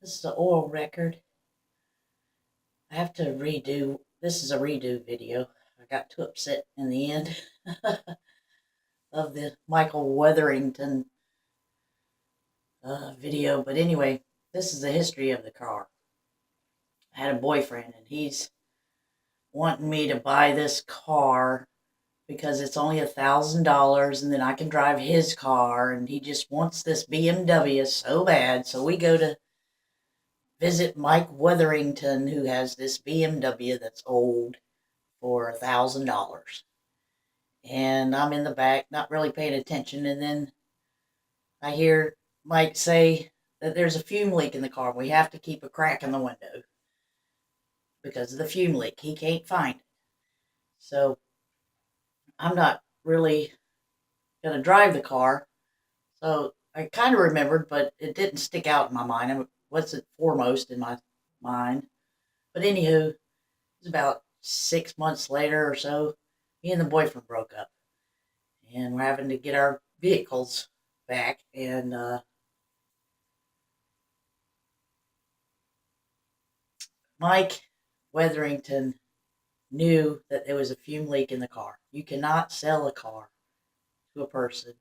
This is the oil record. I have to redo. This is a redo video. I got too upset in the end of the Michael Weatherington video. But anyway, this is the history of the car. I had a boyfriend, and he's wanting me to buy this car because it's only $1,000, and then I can drive his car. And he just wants this BMW so bad. So we go to visit Mike Weatherington, who has this BMW that's old, for $1,000. And I'm in the back, not really paying attention. And then I hear Mike say that there's a fume leak in the car. We have to keep a crack in the window because of the fume leak. He can't find it. So I'm not really going to drive the car. So I kind of remembered, but it didn't stick out in my mind. It wasn't foremost in my mind. But anywho, it was about 6 months later or so. Me and the boyfriend broke up, and we're having to get our vehicles back. And Mike Weatherington knew that there was a fume leak in the car. You cannot sell a car to a person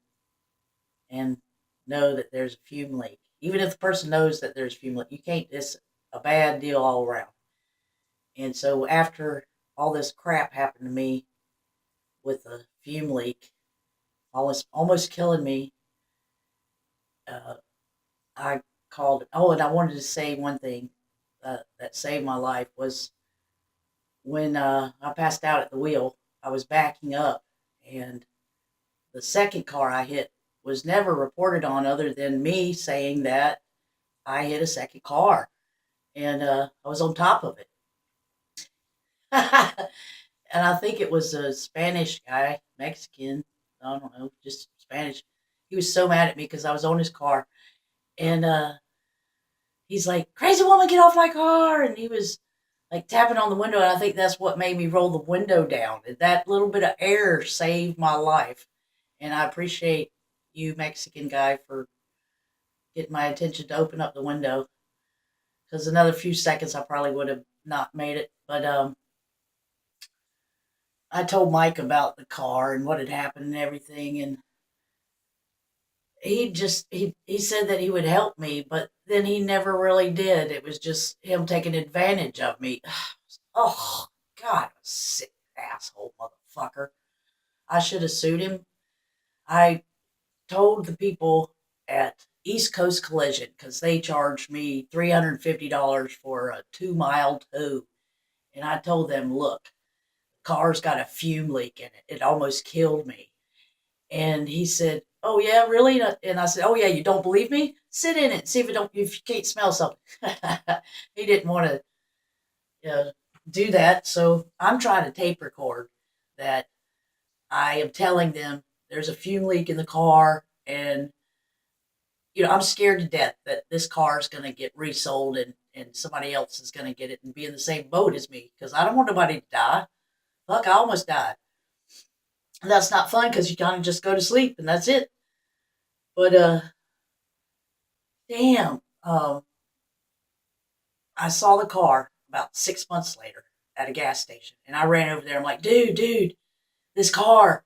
and know that there's a fume leak. Even if the person knows that there's a fume leak, you can't. It's a bad deal all around. And so after all this crap happened to me with the fume leak, almost killing me, uh, I called. Oh, and I wanted to say one thing that saved my life was when I passed out at the wheel. I was backing up, and the second car I hit was never reported on, other than me saying that I hit a second car, and I was on top of it. And I think it was a Spanish guy, Mexican, I don't know, just Spanish. He was so mad at me because I was on his car, and he's like, "Crazy woman, get off my car!" And he was like tapping on the window, and I think that's what made me roll the window down. And that little bit of air saved my life, and I appreciate you, Mexican guy, for getting my attention to open up the window. Because another few seconds, I probably would have not made it. But I told Mike about the car and what had happened and everything, and he said that he would help me, but then he never really did. It was just him taking advantage of me. Oh God, sick asshole motherfucker. I should have sued him. I told the people at East Coast Collision, because they charged me $350 for a 2 mile tow. And I told them, look, the car's got a fume leak in it. It almost killed me. And he said, "Oh yeah, really?" And I said, "Oh yeah, you don't believe me? Sit in it, see if you can't smell something." He didn't want to uh, do that, so I'm trying to tape record that I am telling them there's a fume leak in the car, and I'm scared to death that this car is going to get resold, and somebody else is going to get it and be in the same boat as me, because I don't want nobody to die. Fuck, I almost died. And that's not fun because you kind of just go to sleep and that's it. But damn, I saw the car about 6 months later at a gas station, and I ran over there. I'm like, dude, this car.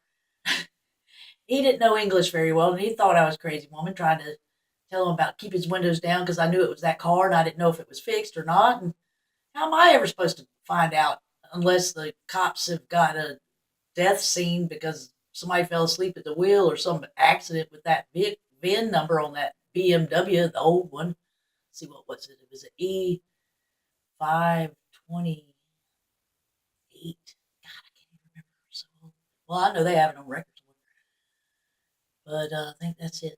He didn't know English very well, and he thought I was a crazy woman trying to tell him about keep his windows down because I knew it was that car, and I didn't know if it was fixed or not. And how am I ever supposed to find out unless the cops have got a death scene because somebody fell asleep at the wheel or some accident with that VIN number on that BMW, the old one. Let's see, what was it? It was an E528. God, I can't even remember. So, well, I know they have it on record, but I think that's it.